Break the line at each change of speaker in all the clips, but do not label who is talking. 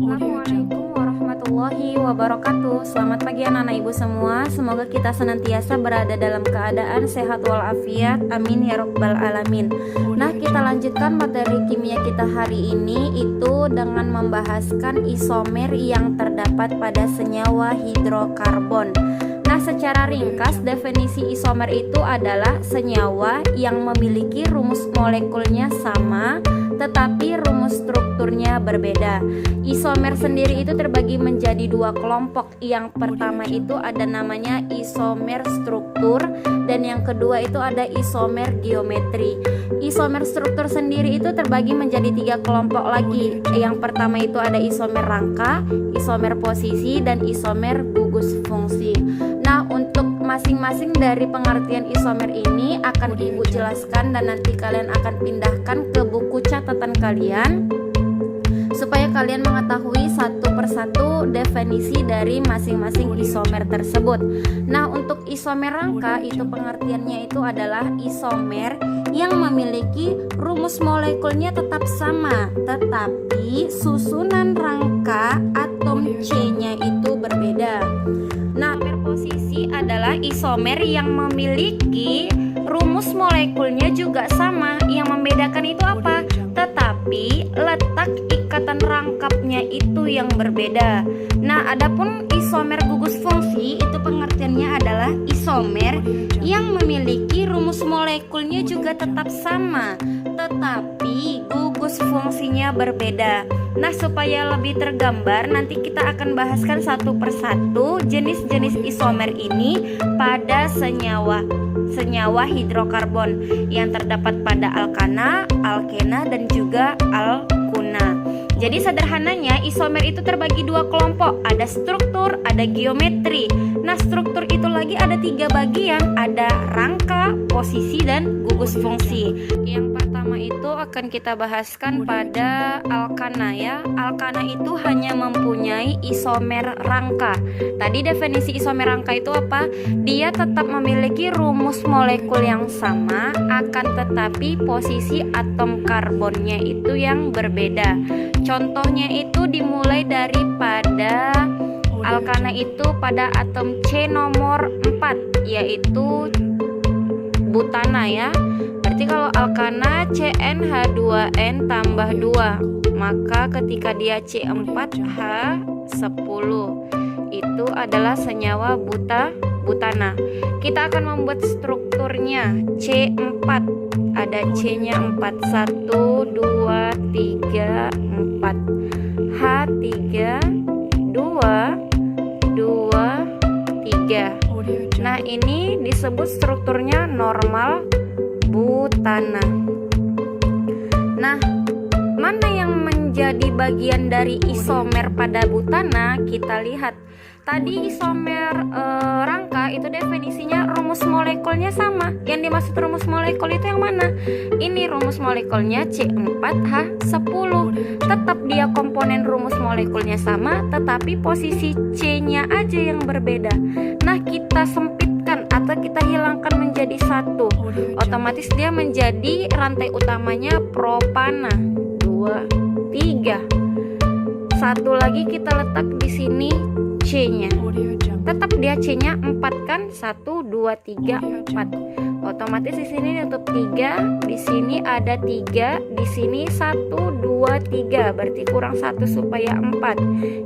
Assalamualaikum warahmatullahi wabarakatuh. Selamat pagi anak-anak ibu semua. Semoga kita senantiasa berada dalam keadaan sehat walafiat. Amin ya rabbal alamin. Nah, kita lanjutkan materi kimia kita hari ini itu dengan membahaskan isomer yang terdapat pada senyawa hidrokarbon. Nah, secara ringkas definisi isomer itu adalah senyawa yang memiliki rumus molekulnya sama tetapi rumus strukturnya berbeda. Isomer sendiri itu terbagi menjadi dua kelompok. Yang pertama itu ada namanya isomer struktur dan yang kedua itu ada isomer geometri. Isomer struktur sendiri itu terbagi menjadi tiga kelompok lagi. Yang pertama itu ada isomer rangka, isomer posisi, dan isomer gugus fungsi. Nah, untuk masing-masing dari pengertian isomer ini akan ibu jelaskan dan nanti kalian akan pindahkan ke buku catatan kalian supaya kalian mengetahui satu persatu definisi dari masing-masing isomer tersebut. Nah, untuk isomer rangka itu pengertiannya itu adalah isomer yang memiliki rumus molekulnya tetap sama, tetapi susunan rangka atom C-nya itu berbeda. Nah, isomer posisi adalah isomer yang memiliki rumus molekulnya juga sama. Yang membedakan itu apa? Tetapi letak ikatan rangkapnya itu yang berbeda. Nah, adapun isomer gugus fungsi itu pengertiannya adalah isomer yang memiliki rumus molekulnya juga tetap sama, tetapi gugus fungsinya berbeda. Nah, supaya lebih tergambar nanti kita akan bahaskan satu persatu jenis-jenis isomer ini pada senyawa hidrokarbon yang terdapat pada alkana, alkena, dan juga alkuna. Jadi sederhananya isomer itu terbagi dua kelompok, ada struktur, ada geometri. Nah, struktur itu lagi ada tiga bagian, ada rangka, posisi, dan gugus fungsi. Yang pertama itu akan kita bahaskan pada alkana ya. Alkana itu hanya mempunyai isomer rangka. Tadi definisi isomer rangka itu apa? Dia tetap memiliki rumus molekul yang sama, akan tetapi posisi atom karbonnya itu yang berbeda. Contohnya itu dimulai daripada alkana itu pada atom C nomor 4 yaitu butana ya. Berarti kalau alkana CnH2n tambah 2, maka ketika dia C4H10 itu adalah senyawa butana. Kita akan membuat strukturnya C4. Ada C-nya 4, 1, 2, 3, 4. H3, 2, 2, 3. Nah, ini disebut strukturnya normal butana. Nah, mana yang menjadi bagian dari isomer pada butana? Kita lihat. Tadi isomer rangka itu definisinya rumus molekulnya sama. Yang dimaksud rumus molekul itu yang mana? Ini rumus molekulnya C4H10. Tetap dia komponen rumus molekulnya sama, tetapi posisi C-nya aja yang berbeda. Nah, kita sempitkan atau kita hilangkan menjadi satu. Otomatis dia menjadi rantai utamanya propana. 2, 3. Satu lagi kita letak di sini C-nya. Tetap dia C-nya 4 kan? 1, 2, 3, 4. Otomatis di sini untuk 3, di sini ada 3, di sini 1, 2, 3. Berarti kurang 1 supaya 4.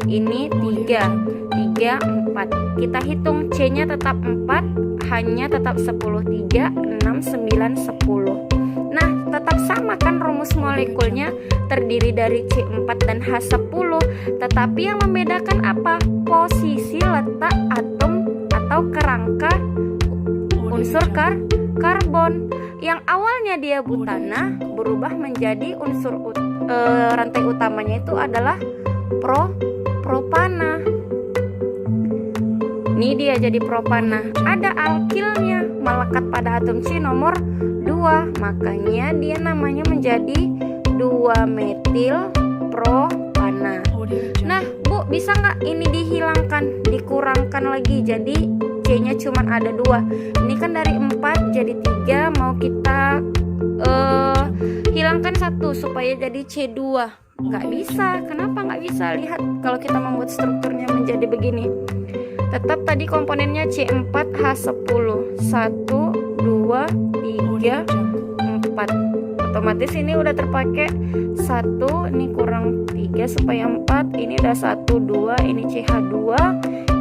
Ini 3, 3, 4. Kita hitung C-nya tetap 4, hanya tetap 10, 3, 6, 9, 10. Nah, tetap sama kan rumus molekulnya terdiri dari C4 dan H10. Tetapi yang membedakan apa? Posisi letak atom atau kerangka unsur karbon. Yang awalnya dia butana berubah menjadi unsur rantai utamanya itu adalah propana. Ini dia jadi propana. Ada alkilnya melekat pada atom C nomor 2, makanya dia namanya menjadi 2-metil propana. Nah, Bu, bisa nggak ini dihilangkan, dikurangkan lagi jadi C-nya cuma ada 2. Ini kan dari 4 jadi 3, mau kita hilangkan 1 supaya jadi C2. Nggak bisa. Kenapa nggak bisa? Lihat kalau kita membuat strukturnya menjadi begini. Tetap tadi komponennya C4H10. 1, 2, 3, 4. Otomatis ini udah terpakai 1, ini kurang 3 supaya 4. Ini udah 1, 2, ini CH2.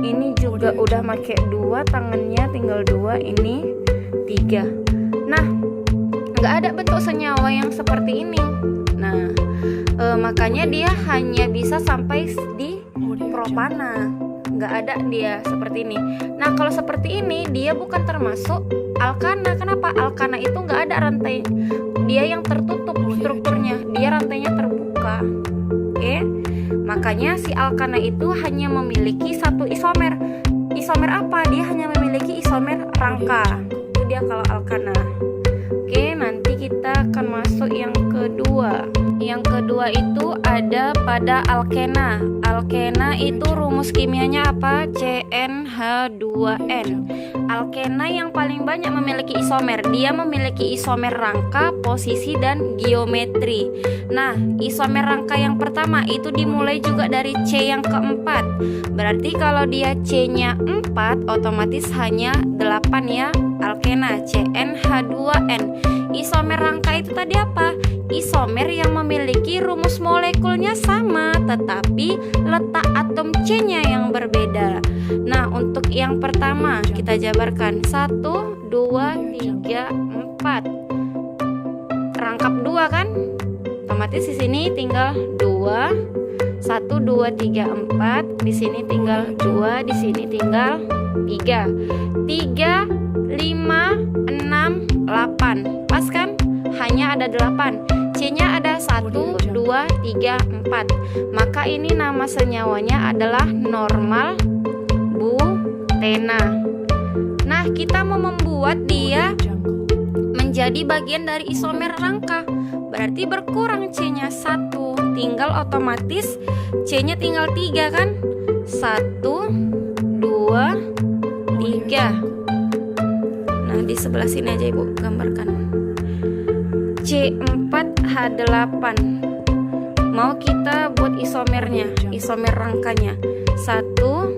Ini juga udah pakai 2, tangannya tinggal 2, ini 3. Nah, nggak ada bentuk senyawa yang seperti ini. Nah, makanya dia hanya bisa sampai di propana, nggak ada dia seperti ini. Nah, kalau seperti ini dia bukan termasuk alkana. Kenapa? Alkana itu nggak ada rantai, dia yang tertutup strukturnya, dia rantainya terbuka. Oke, makanya si alkana itu hanya memiliki satu isomer. Isomer apa? Dia hanya memiliki isomer rangka. Itu dia kalau alkana. Oke, nanti kita akan masuk yang kedua. Yang kedua itu ada pada alkena. Alkena itu rumus kimianya apa? CnH2n. Alkena yang paling banyak memiliki isomer. Dia memiliki isomer rangka, posisi, dan geometri. Nah, isomer rangka yang pertama itu dimulai juga dari C yang keempat. Berarti kalau dia C-nya 4, otomatis hanya 8 ya. Alkena CnH2n. Isomer rangka itu tadi apa? Isomer yang memiliki rumus molekulnya sama, tetapi letak atom C-nya yang berbeda. Nah, untuk yang pertama kita jabarkan 1, 2, 3, 4. Rangkap 2 kan? Otomatis di sini tinggal 2. 1, 2, 3, 4. Di sini tinggal 2, di sini tinggal 3. 3, 5, 6, 8. Pas kan? Hanya ada 8. C-nya ada 1, 2, 3, 4. Maka ini nama senyawanya adalah normal butena. Nah, kita mau membuat dia menjadi bagian dari isomer rangka. Berarti berkurang C-nya 1. Tinggal otomatis C-nya tinggal 3 kan? 1, 2, 3. Nah, di sebelah sini aja Ibu gambarkan. C4H8. Mau kita buat isomernya, isomer rangkanya. 1,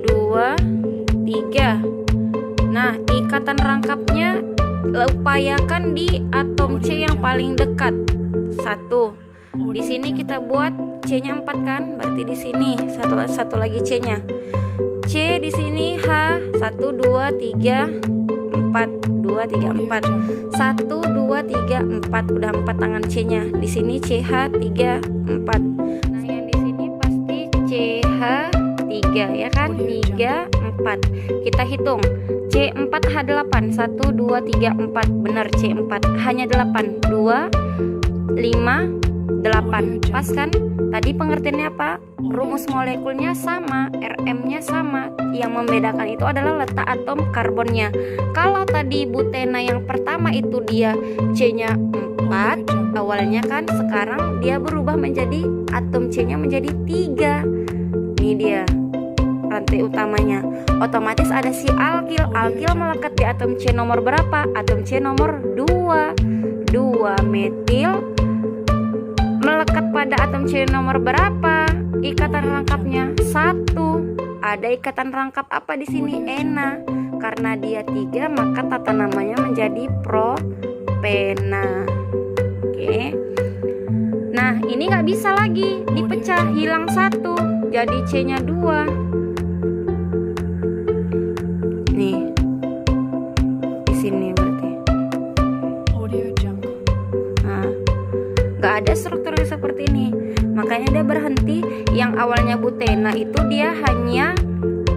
2, 3. Nah, ikatan rangkapnya upayakan di atom C yang paling dekat. 1. Di sini kita buat C-nya 4 kan? Berarti di sini satu lagi C-nya. C di sini H. 1, 2, 3, 4. 2, 3, 4. 1, 2, 3, 4. Udah 4 tangan C-nya. Di sini CH 3, 4. Nah, yang di sini pasti CH 3 ya kan? 3, 4. Kita hitung. C4H8. 1, 2, 3, 4. Benar C4. Hanya 8. 2, 5, 8. Pas kan? Tadi pengertiannya apa? Rumus molekulnya sama, RM-nya sama. Yang membedakan itu adalah letak atom karbonnya. Kalau tadi butena yang pertama itu dia C-nya 4 awalnya kan, sekarang dia berubah menjadi atom C-nya menjadi 3. Ini dia rantai utamanya. Otomatis ada si alkil. Alkil melekat di atom C nomor berapa? Atom C nomor 2. 2 metil melekat pada atom C nomor berapa? Ikatan rangkapnya 1. Ada ikatan rangkap apa di sini? Ena. Karena dia 3, maka tata namanya menjadi propena. Oke. Nah, ini nggak bisa lagi dipecah, hilang 1. Jadi C-nya 2. Nih. Di sini berarti. Nah, nggak ada struktur seperti ini. Makanya dia berhenti. Yang awalnya butena itu dia hanya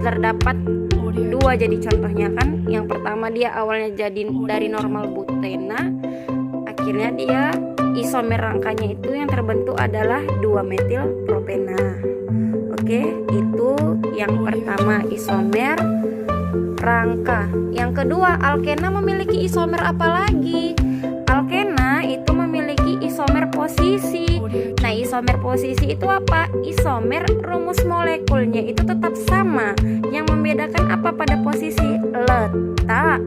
terdapat 2. Jadi contohnya kan, yang pertama dia awalnya jadi dari normal butena, akhirnya dia isomer rangkanya itu yang terbentuk adalah 2 metil propena. Oke, itu yang pertama, isomer rangka. Yang kedua, alkena memiliki isomer apa lagi? Alkena itu memiliki isomer posisi. Nah, Nah, isomer posisi itu apa? Isomer rumus molekulnya itu tetap sama. Yang membedakan apa pada posisi? Letak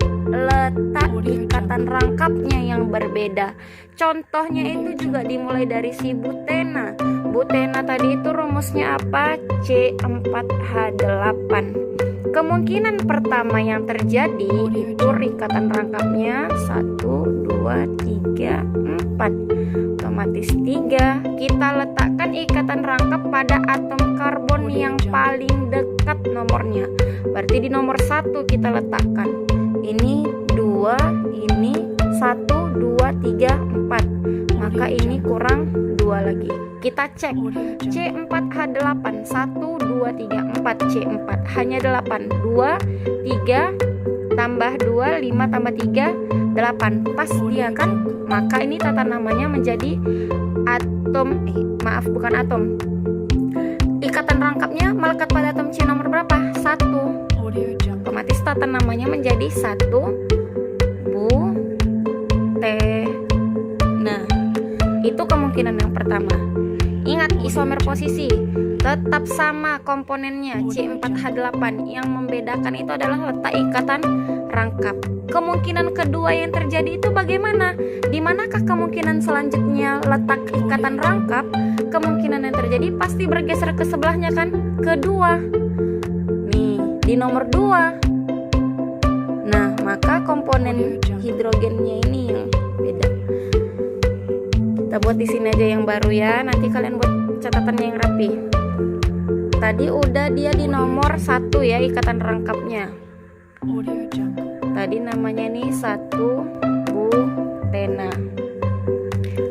ikatan rangkapnya yang berbeda. Contohnya itu juga dimulai dari si butena. Butena tadi itu rumusnya apa? C4H8. Kemungkinan pertama yang terjadi itu ikatan rangkapnya 1, 2, 3, 4. Otomatis 3. Kita letakkan ikatan rangkap pada atom karbon yang paling dekat nomornya. Berarti di nomor 1 kita letakkan. Ini 2, ini 1, 2, 3, 4. Maka ini kurang 2 lagi. Kita cek C4H8 1, 2, 3, 4. C4 hanya 8. 2, 3 tambah 2, 5 tambah 3, 8. Pas dia kan? Maka ini tata namanya menjadi atom, bukan atom. Ikatan rangkapnya melekat pada atom C nomor berapa? 1. Otomatis tata namanya menjadi 1 butena. Itu kemungkinan yang pertama. Ingat, isomer posisi tetap sama komponennya C4H8. Yang membedakan itu adalah letak ikatan rangkap. Kemungkinan kedua yang terjadi itu bagaimana? Di manakah kemungkinan selanjutnya letak ikatan rangkap? Kemungkinan yang terjadi pasti bergeser ke sebelahnya kan? Kedua. Nih, di nomor 2. Nah, maka komponen hidrogennya ini yang beda. Kita buat di sini aja yang baru ya. Nanti kalian buat catatannya yang rapi. Tadi udah dia di nomor 1 ya ikatan rangkapnya. Tadi namanya nih 1 butena.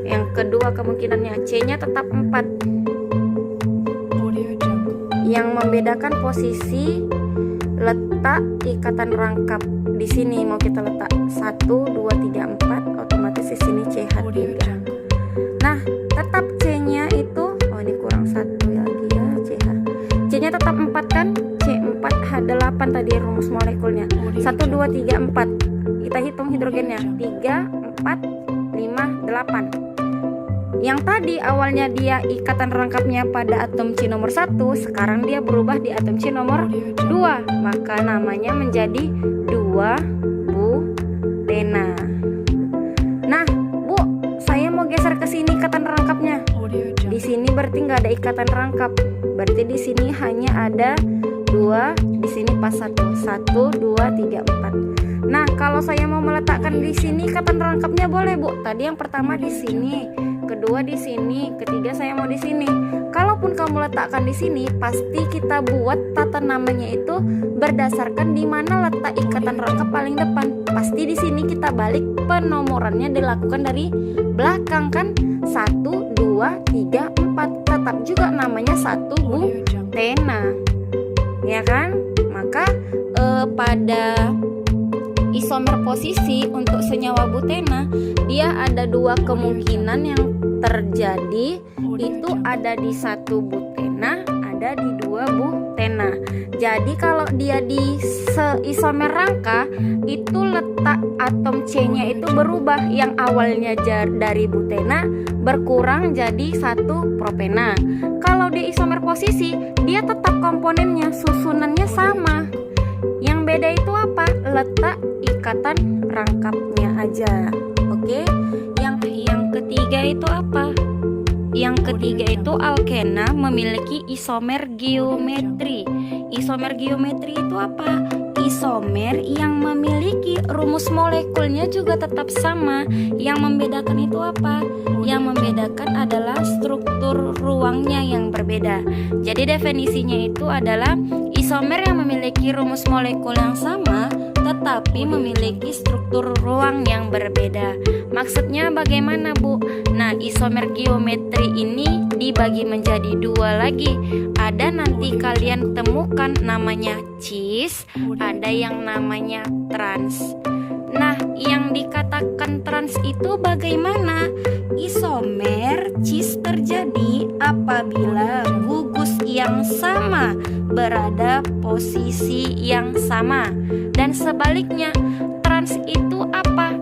Yang kedua kemungkinannya C-nya tetap 4. Yang membedakan posisi letak ikatan rangkap di sini mau kita letak 1, 2, 3, 4. Otomatis di sini CH3. Nah, tetap C-nya itu, ini kurang 1 lagi ya, CH. C-nya tetap 4 kan? C4H8 tadi rumus molekulnya. 1, 2, 3, 4. Kita hitung hidrogennya. 3, 4, 5, 8. Yang tadi awalnya dia ikatan rangkapnya pada atom C nomor 1, sekarang dia berubah di atom C nomor 2. Maka namanya menjadi 2 butena. Nah, saya mau geser ke sini ikatan rangkapnya. Di sini berarti nggak ada ikatan rangkap. Berarti di sini hanya ada 2, di sini pas 1. 1, 2, 3, 4. Nah, kalau saya mau meletakkan di sini ikatan rangkapnya boleh, Bu. Tadi yang pertama di sini, kedua di sini, ketiga saya mau di sini. Kalaupun kamu letakkan di sini, pasti kita buat tata namanya itu berdasarkan di mana letak ikatan rangkap paling depan. Pasti di sini kita balik penomorannya dilakukan dari belakang kan? 1, 2, 3, 4. Tetap juga namanya 1 butena. Ya kan? Maka pada isomer posisi untuk senyawa butena, dia ada 2 kemungkinan yang terjadi. Itu ada di 1 butena, ada di 2 butena. Jadi kalau dia di isomer rangka, itu letak atom C-nya itu berubah. Yang awalnya dari butena berkurang jadi 1 propena. Kalau di isomer posisi, dia tetap komponennya, susunannya sama. Yang beda itu apa? Letak ikatan rangkapnya aja. Oke. Yang ketiga itu apa? Yang ketiga itu alkena memiliki isomer geometri. Isomer geometri itu apa? Isomer yang memiliki rumus molekulnya juga tetap sama. Yang membedakan itu apa? Yang membedakan adalah struktur ruangnya yang berbeda. Jadi definisinya itu adalah isomer yang memiliki rumus molekul yang sama tetapi memiliki struktur ruang yang berbeda. Maksudnya bagaimana, Bu? Nah, isomer geometri ini dibagi menjadi 2 lagi. Ada nanti kalian temukan namanya cis, ada yang namanya trans. Nah, yang dikatakan trans itu bagaimana? Isomer cis terjadi apabila gugus yang sama berada posisi yang sama. Dan sebaliknya, trans itu apa?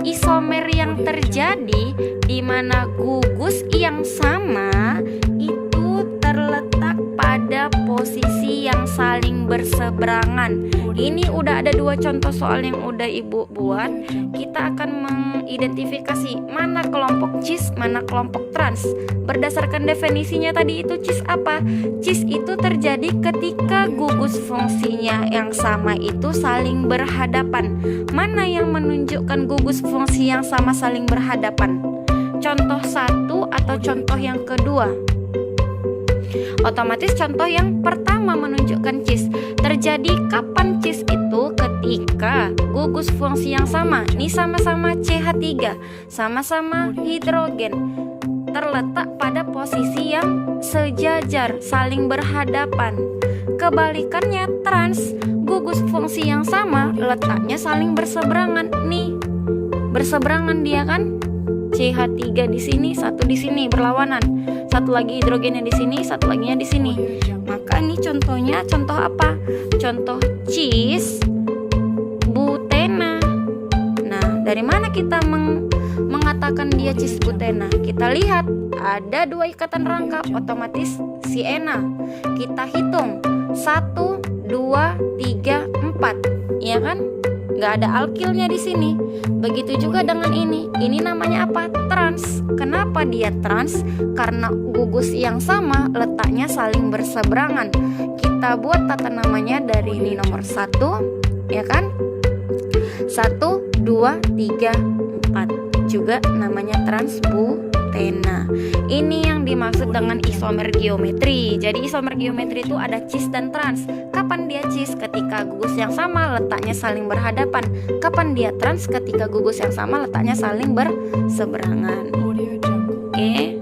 Isomer yang terjadi di mana gugus yang sama itu terletak pada posisi yang saling berseberangan. Ini udah ada 2 contoh soal yang udah Ibu buat. Kita akan mengidentifikasi mana kelompok cis, mana kelompok trans. Berdasarkan definisinya tadi itu cis apa? Cis itu terjadi ketika gugus fungsinya yang sama itu saling berhadapan. Mana yang menunjukkan gugus fungsi yang sama saling berhadapan? Contoh 1 atau contoh yang kedua? Otomatis contoh yang pertama menunjukkan cis. Terjadi kapan cis itu? Ketika gugus fungsi yang sama, ini sama-sama CH3, sama-sama hidrogen, terletak pada posisi yang sejajar, saling berhadapan. Kebalikannya trans, gugus fungsi yang sama, letaknya saling berseberangan. Nih, berseberangan dia kan? CH3 di sini, satu di sini berlawanan. Satu lagi hidrogennya di sini, satu laginya di sini. Maka ini contohnya contoh apa? Contoh cis butena. Nah, dari mana kita mengatakan dia cis butena? Kita lihat ada 2 ikatan rangka, otomatis si ena. Kita hitung 1, 2, 3, 4, ya kan? Nggak ada alkilnya di sini. Begitu juga dengan ini. Ini namanya apa? Trans. Kenapa dia trans? Karena gugus yang sama letaknya saling berseberangan. Kita buat tata namanya dari ini nomor 1, ya kan? 1, 2, 3, 4. Juga namanya transbutena. Ini yang dimaksud dengan isomer geometri. Jadi isomer geometri itu ada cis dan trans. Kapan dia cis? Ketika gugus yang sama letaknya saling berhadapan. Kapan dia trans? Ketika gugus yang sama letaknya saling berseberangan. Oke.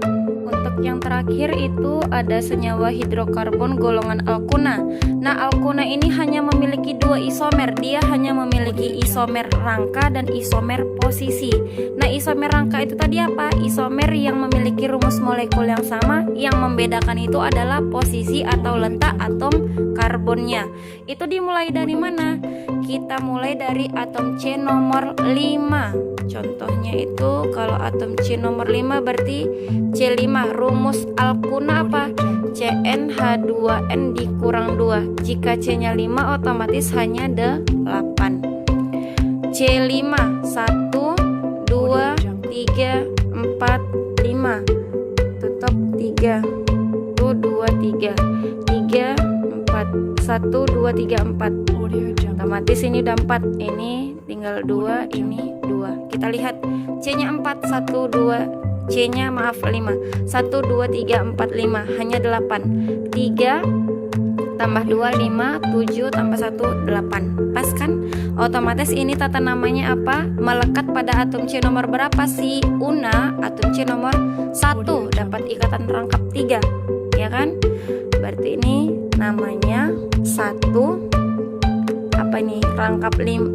Untuk yang terakhir itu ada senyawa hidrokarbon golongan alkuna. Nah, alkuna ini hanya memiliki 2 isomer. Dia hanya memiliki isomer rangka dan isomer posisi. Nah, isomer rangka itu tadi apa? Isomer yang memiliki rumus molekul yang sama. Yang membedakan itu adalah posisi atau letak atom karbonnya. Itu dimulai dari mana? Kita mulai dari atom C nomor 5. Contohnya itu kalau atom C nomor 5 berarti C5. Rumus alkuna apa? CnH2n dikurang 2. Jika C-nya 5 otomatis hanya 8. C5 1, 2, 3, 4, 5. Tutup 3. 1, 2, 3. 3, 4. 1, 2, 3, 4. Otomatis ini udah 4. Ini tinggal 2, ini 2. Kita lihat C-nya 4, 1, 2. C-nya maaf 5. 1, 2, 3, 4, 5. Hanya 8. 3 tambah 2, 5. 7 tambah 1, 8. Pas kan? Otomatis ini tata namanya apa? Melekat pada atom C nomor berapa sih? Una, atom C nomor 1. Dapat ikatan rangkap 3. Ya kan? Berarti ini namanya 1. Apa ini? Rangkap 5.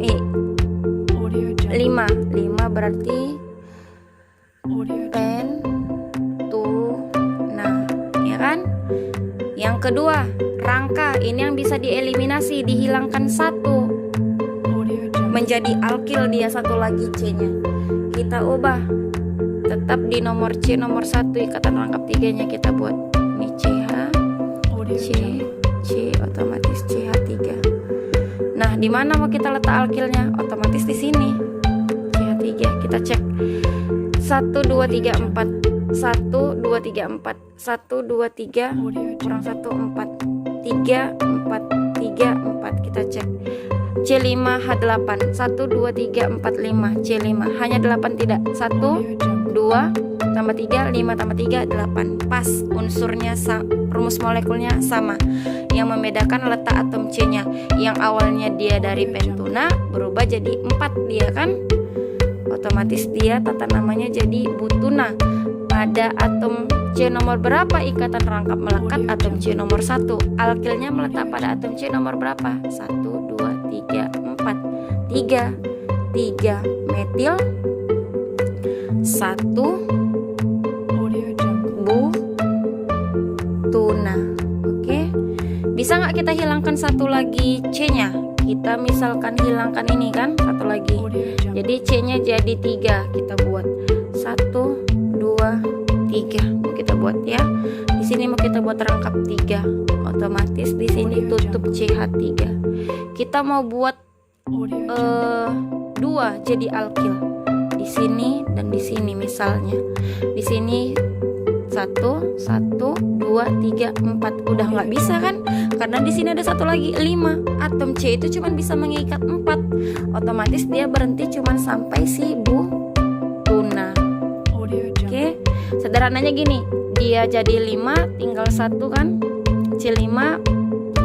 5 berarti pentuna, ya kan? Yang kedua, rangka. Ini yang bisa dieliminasi, dihilangkan 1. Menjadi alkil dia satu lagi C-nya. Kita ubah. Tetap di nomor C nomor 1 ikatan rangkap 3-nya kita buat. Ini CH, C otomatis CH3. Nah, di mana mau kita letak alkilnya? Otomatis di sini. CH3. Kita cek. 1, 2, 3, 4. 1, 2, 3, 4. 1, 2, 3 kurang 1, 4. 3, 4. 3, 4. Kita cek. C5H8. 1, 2, 3, 4, 5. C5. Hanya 8 tidak? 1, 2 tambah 3, 5 tambah 3, 8. Pas, unsurnya rumus molekulnya sama. Yang membedakan letak atom C-nya. Yang awalnya dia dari pentuna berubah jadi 4 dia kan? Otomatis dia tata namanya jadi butuna. Pada atom C nomor berapa ikatan rangkap melekat? Atom C nomor 1. Alkilnya meletak pada atom C nomor berapa? 1, 2, 3, 4. 3 metil 1 butuna. Oke. Bisa nggak kita hilangkan satu lagi C-nya? kita misalkan hilangkan ini kan, satu lagi. Jadi C-nya jadi 3. Kita buat 1, 2, 3. Mau kita buat ya. Di sini mau kita buat rangkap 3. Otomatis di sini tutup CH3. Kita mau buat 2 jadi alkil. Di sini dan di sini misalnya. Di sini 1, 2, 3, 4. Udah nggak bisa kan? Karena di sini ada satu lagi 5. Atom C itu cuma bisa mengikat 4. Otomatis dia berhenti cuma sampai si butuna. Oke, sederhananya gini. Dia jadi 5, tinggal 1 kan? C5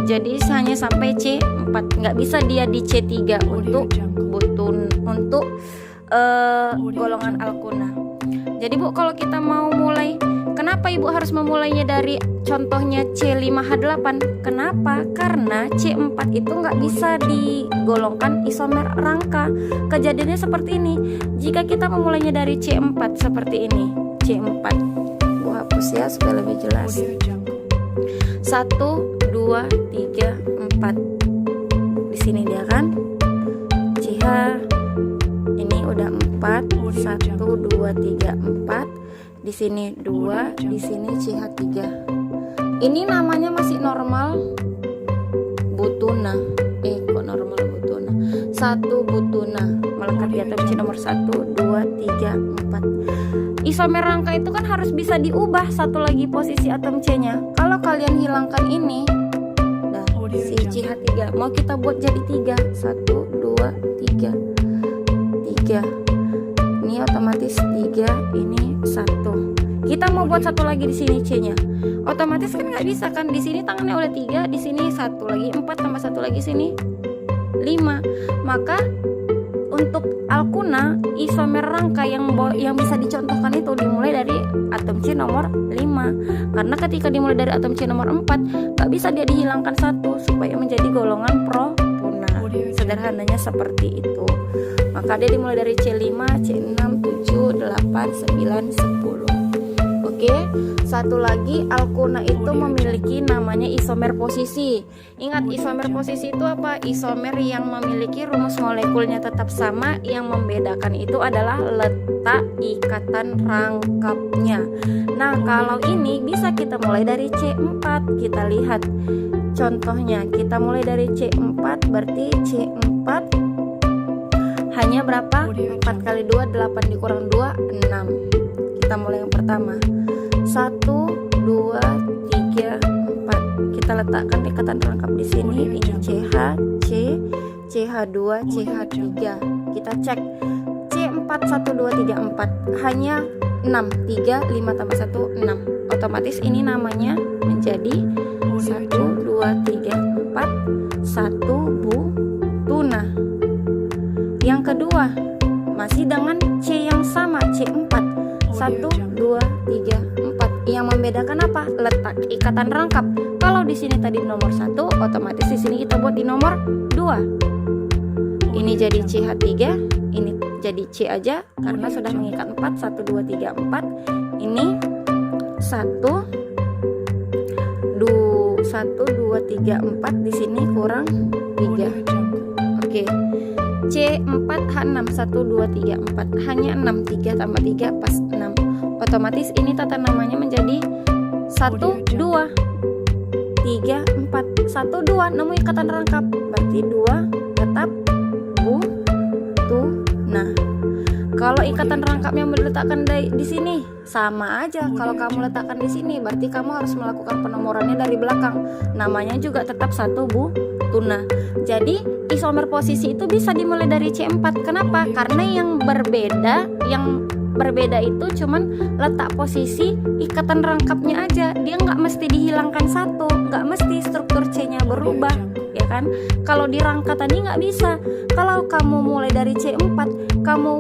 jadi hanya sampai C4. Nggak bisa dia di C3 untuk golongan alkuna. Jadi Bu, kalau kita mau mulai, kenapa Ibu harus memulainya dari contohnya C5H8? Kenapa? Karena C4 itu nggak bisa digolongkan isomer rangka. Kejadiannya seperti ini. Jika kita memulainya dari C4 seperti ini, C4, Bu hapus ya supaya lebih jelas. 1, 2, 3, 4. Di sini dia kan CH ini udah 4. 1, 2, 3, 4. Di sini 2, di sini CH3. Ini namanya masih normal butuna. Kok normal butuna? 1 butuna melekat di atom C nomor 1, 2, 3, 4. Isomer rangka itu kan harus bisa diubah satu lagi posisi atom C-nya. Kalau kalian hilangkan ini, nah, si CH3 mau kita buat jadi 3. 1, 2, 3. 3. Ini otomatis 3, ini 1. Kita mau buat satu lagi di sini C-nya. Otomatis kan nggak bisa kan? Di sini tangannya oleh 3, di sini 1 lagi 4 tambah 1 lagi sini 5. Maka untuk alkuna isomer rangka yang bisa dicontohkan itu dimulai dari atom C nomor 5. Karena ketika dimulai dari atom C nomor 4, nggak bisa dia dihilangkan 1 supaya menjadi golongan propuna. Sederhananya seperti itu. Maka dia dimulai dari C5, C6, 7, 8, 9, 10. Oke, satu lagi alkuna itu memiliki namanya isomer posisi. Ingat, isomer posisi itu apa? Isomer yang memiliki rumus molekulnya tetap sama, yang membedakan itu adalah letak ikatan rangkapnya. Nah, kalau ini bisa kita mulai dari C4. Kita lihat contohnya. Kita mulai dari C4, berarti C4 hanya berapa? 4 kali 2, 8 dikurang 2, 6. Kita mulai yang pertama. 1, 2, 3, 4. Kita letakkan ikatan rangkap di sini. Ini CH, C, CH2, CH3. Kita cek. C4, 1, 2, 3, 4. Hanya 6. 3, 5 tambah 1, 6. Otomatis ini namanya menjadi 1, 2, 3, 4. 1 butuna. Yang kedua, masih dengan C yang sama, C4. 1, 2, 3, 4. Yang membedakan apa? Letak ikatan rangkap. Kalau di sini tadi nomor 1, otomatis di sini kita buat di nomor 2. Ini jadi CH3, ini jadi C aja karena sudah mengikat 4. 1, 2, 3, 4. Ini 1, 2, 3, 4. Di sini kurang 3. Oke. C4H6, 1, 2, 3, 4. Hanya 6. 3 tambah 3 pas 6. Otomatis ini tata namanya menjadi 1, 2, 3, 4. 1, 2 nemu ikatan rangkap, berarti 2 tetap butuna. Kalau ikatan rangkapnya diletakkan di sini sama aja. Kalau kamu letakkan di sini berarti kamu harus melakukan penomorannya dari belakang. Namanya juga tetap 1 butuna. Jadi isomer posisi itu bisa dimulai dari C4. Kenapa? Karena yang berbeda itu cuman letak posisi ikatan rangkapnya aja. Dia nggak mesti dihilangkan 1, nggak mesti struktur C-nya berubah, ya kan? Kalau di rangka tadi nggak bisa. Kalau kamu mulai dari C4, kamu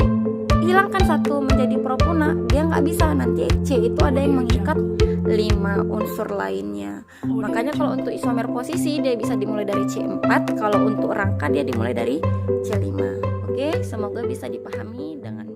hilangkan 1 menjadi propuna, dia nggak bisa. Nanti C itu ada yang mengikat 5 unsur lainnya. Makanya kalau untuk isomer posisi dia bisa dimulai dari C4, kalau untuk rangka dia dimulai dari C5. Oke, semoga bisa dipahami dengan